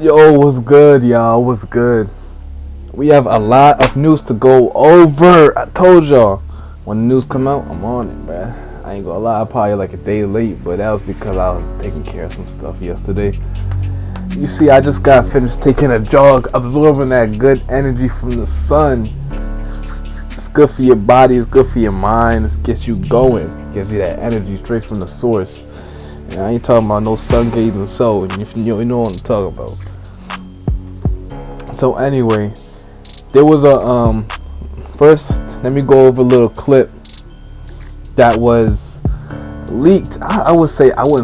Yo, what's good, y'all? What's good? We have a lot of news to go over. I told y'all, when the news come out, I'm on it, bruh. I ain't gonna lie, I'm probably like a day late, but that was because I was taking care of some stuff yesterday. You see, I just got finished taking a jog, absorbing that good energy from the sun. It's good for your body, it's good for your mind, it gets you going, gives you that energy straight from the source. And I ain't talking about no sun gazing soul, you know what I'm talking about. So anyway, there was a first let me go over a little clip that was leaked. I wouldn't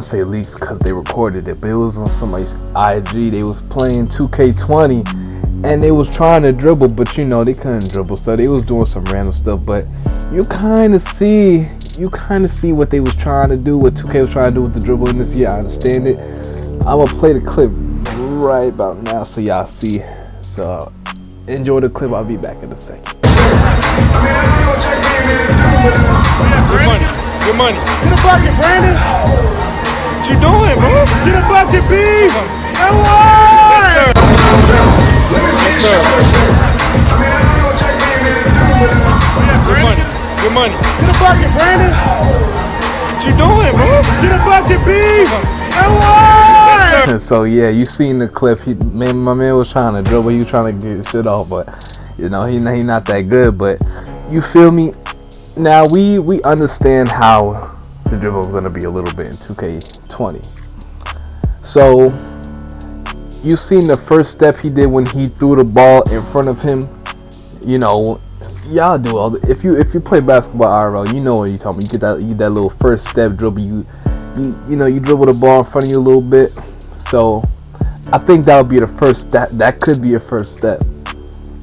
say leaked because they recorded it, but it was on somebody's IG. They was playing 2K20 and they was trying to dribble, but you know they couldn't dribble, so they was doing some random stuff. But you kind of see what they was trying to do, what 2K was trying to do with the dribble in this year. I understand it. I'm gonna play the clip right about now so y'all see. So enjoy the clip. I'll be back in a second. Good money. Get a bucket, Brandon. What you doing, bro? Get a bucket, B. Yes, sir. Yes, sir. Good money. Get a bucket, Brandon. What you doing, bro? Get a bucket, B. Yes, sir. So yeah, you seen the clip. My man was trying to dribble. He was trying to get shit off, but you know he not that good. But you feel me? Now we understand how the dribble is gonna be a little bit in 2K20. So you seen the first step he did when he threw the ball in front of him. You know, y'all do all the, if you play basketball IRL, you know what you're talking about. You get that little first step dribble. You dribble the ball in front of you a little bit. So I think that would be the first step. That could be a first step.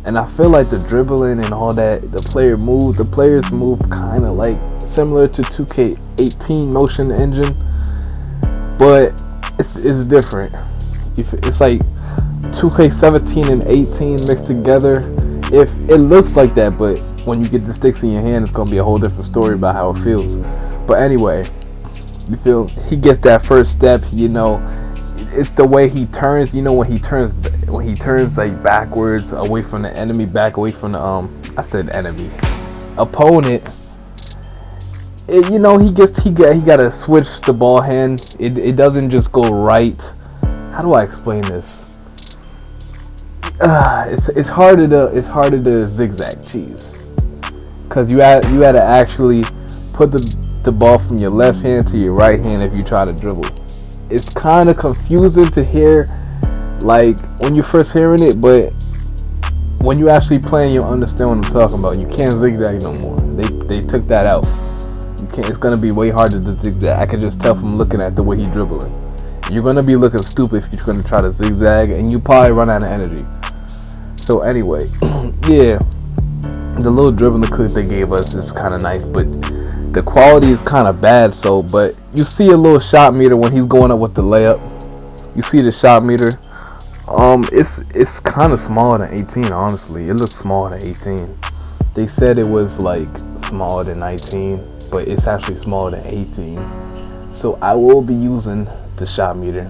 And I feel like the dribbling and all that, the players move kind of like similar to 2K18 motion engine, but it's different. It's like 2K17 and 18 mixed together. If it looks like that, but when you get the sticks in your hand, it's gonna be a whole different story about how it feels. But anyway, you feel he gets that first step. You know, it's the way he turns. You know, when he turns like backwards, away from the enemy, back away from the opponent. You know, he gotta switch the ball hand. It doesn't just go right. How do I explain this? It's harder to zigzag cheese, cause you had to actually put the ball from your left hand to your right hand if you try to dribble. It's kind of confusing to hear, like when you're first hearing it, but when you actually playing, you'll understand what I'm talking about. You can't zigzag no more. They took that out. You can't. It's gonna be way harder to zigzag. I can just tell from looking at the way he's dribbling. You're gonna be looking stupid if you're gonna try to zigzag, and you probably run out of energy. So anyway, yeah, the little dribbling clip they gave us is kind of nice, but the quality is kind of bad. So, but you see a little shot meter when he's going up with the layup. You see the shot meter. It's kind of smaller than 18. Honestly, it looks smaller than 18. They said it was like smaller than 19, but it's actually smaller than 18. So I will be using the shot meter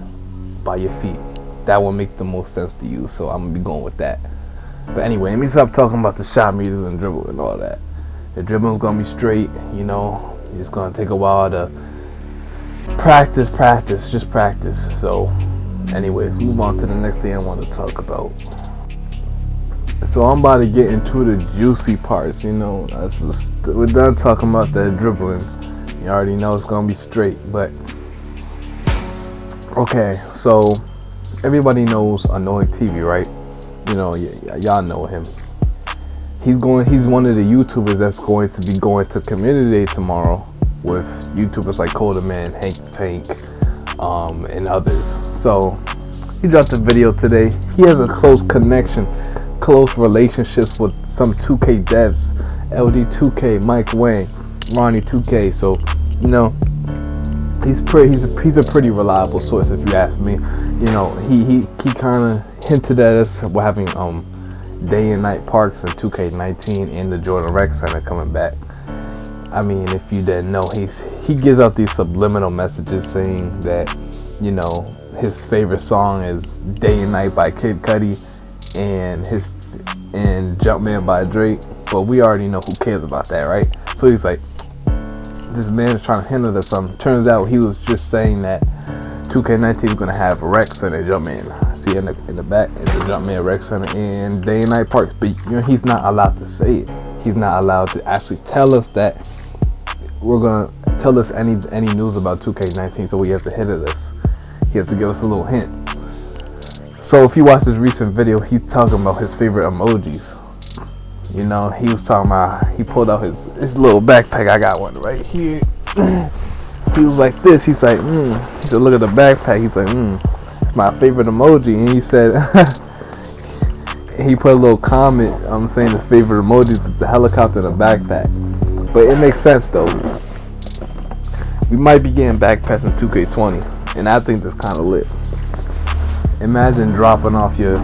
by your feet. That will make the most sense to use. So I'm gonna be going with that. But anyway, let me stop talking about the shot meters and dribble and all that. The dribbling's gonna be straight. You know, it's gonna take a while to practice. Just practice. So anyways, move on to the next thing I want to talk about. So I'm about to get into the juicy parts. You know, we're done talking about that dribbling. You already know it's gonna be straight. But okay, so everybody knows Annoying TV, right? You know, y'all know him. He's one of the YouTubers that's going to be going to Community Day tomorrow with YouTubers like Coda Man, Hank Tank, and others. So he dropped a video today. He has a close relationships with some 2K devs, LD2K, Mike Wang, Ronnie 2K. So you know, he's a pretty reliable source if you ask me. You know, he kind of hinted at us we're having day and night parks in 2K19 and the Jordan Rec Center coming back. I mean, if you didn't know, he gives out these subliminal messages saying that, you know, his favorite song is Day and Night by Kid Cudi and Jumpman by Drake. But we already know who cares about that, right? So he's like, this man is trying to hint at something. Turns out he was just saying that 2K19 is gonna have Rex and Jumpman. See in the back, and the Jumpman, Rex Center, and Day and Night Parks. But you know, he's not allowed to say it. He's not allowed to actually tell us that we're gonna tell us any news about 2K19. So we have to hint at this. He has to give us a little hint. So if you watch this recent video, he's talking about his favorite emojis. You know, he was talking about, he pulled out his little backpack. I got one right here. He was like this. He's like, He said, look at the backpack. He's like, it's my favorite emoji. And he said, he put a little comment. I'm saying his favorite emojis is the helicopter and a backpack. But it makes sense though. We might be getting backpacks in 2K20, and I think that's kind of lit. Imagine dropping off people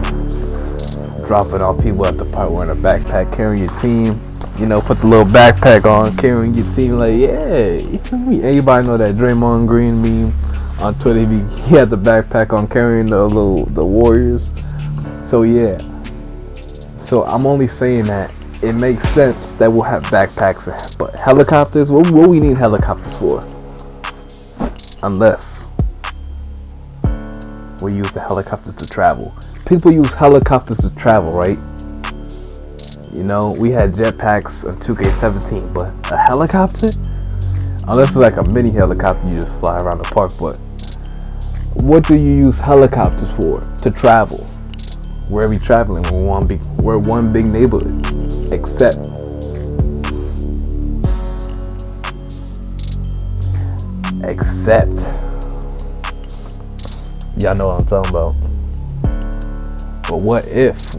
at the park wearing a backpack, carrying your team. You know, put the little backpack on, carrying your team. Like, yeah, you feel me? Everybody know that Draymond Green meme on Twitter. He had the backpack on, carrying the Warriors. So yeah. So I'm only saying that it makes sense that we'll have backpacks, but helicopters. What we need helicopters for? Unless we use the helicopter to travel. People use helicopters to travel, right? You know, we had jetpacks on 2K17, but a helicopter? Unless it's like a mini helicopter, you just fly around the park. But what do you use helicopters for? To travel. Where are we traveling? We're one big neighborhood. Except y'all know what I'm talking about. But what if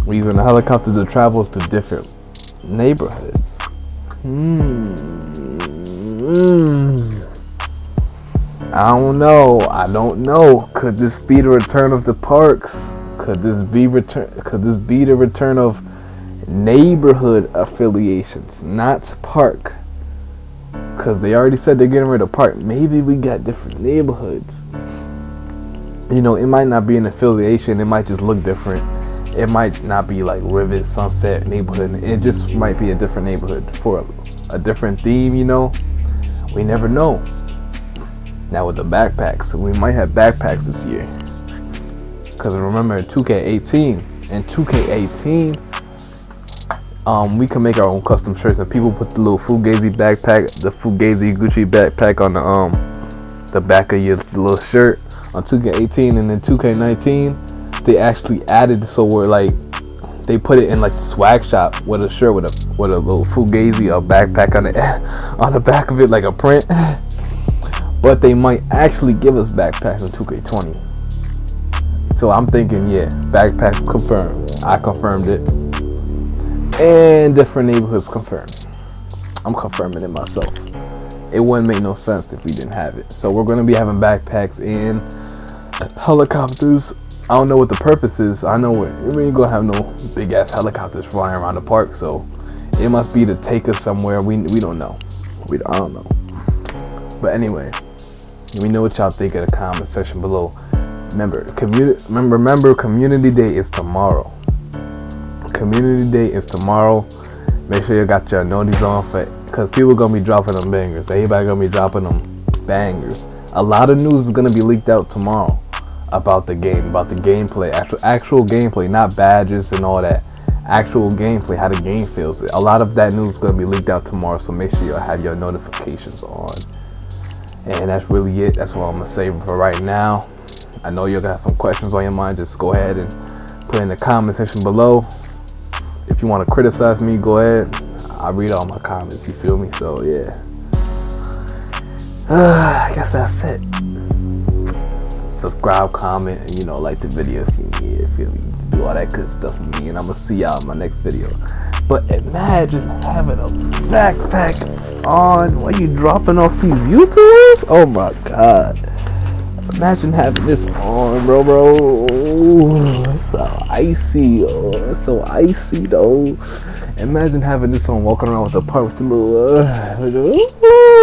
we're using a helicopter to travel to different neighborhoods? I don't know. Could this be the return of the parks? Could this be the return of neighborhood affiliations, not park? Because they already said they're getting rid of park. Maybe we got different neighborhoods. You know, it might not be an affiliation. It might just look different. It might not be like Rivet, Sunset neighborhood. It just might be a different neighborhood for a different theme, you know. We never know. Now with the backpacks, we might have backpacks this year. Because remember, 2K18, we can make our own custom shirts, and people put the little Fugazi backpack, the Fugazi Gucci backpack on the back of your little shirt on 2K18, and then 2K19 they actually added, so we're like, they put it in like the swag shop with a shirt with a little Fugazi backpack on the back of it, like a print. But they might actually give us backpacks in 2K20. So I'm thinking, yeah, backpacks confirmed. I confirmed it. And different neighborhoods confirmed. I'm confirming it myself. It wouldn't make no sense if we didn't have it. So we're going to be having backpacks and helicopters. I don't know what the purpose is. I know we ain't going to have no big ass helicopters flying around the park. So it must be to take us somewhere. We don't know. I don't know. But anyway, let me know what y'all think in the comment section below. Remember, Community Day is tomorrow. Community Day is tomorrow. Make sure you got your noties on, because people gonna be dropping them bangers. Everybody gonna be dropping them bangers. A lot of news is gonna be leaked out tomorrow about the game, about the gameplay, actual gameplay, not badges and all that. Actual gameplay, how the game feels. A lot of that news is gonna be leaked out tomorrow, so make sure you have your notifications on. And that's really it. That's what I'm gonna say for right now. I know you got some questions on your mind. Just go ahead and put in the comment section below. If you want to criticize me, go ahead. I read all my comments, you feel me? So yeah, I guess that's it. Subscribe, comment, and like the video if you need it. Feel me? Do all that good stuff with me, and I'm gonna see y'all in my next video. But imagine having a backpack on while you dropping off these YouTubers. Oh my god. Imagine having this on, bro. It's so icy. Oh, it's so icy, though. Imagine having this on, walking around with the park with your little.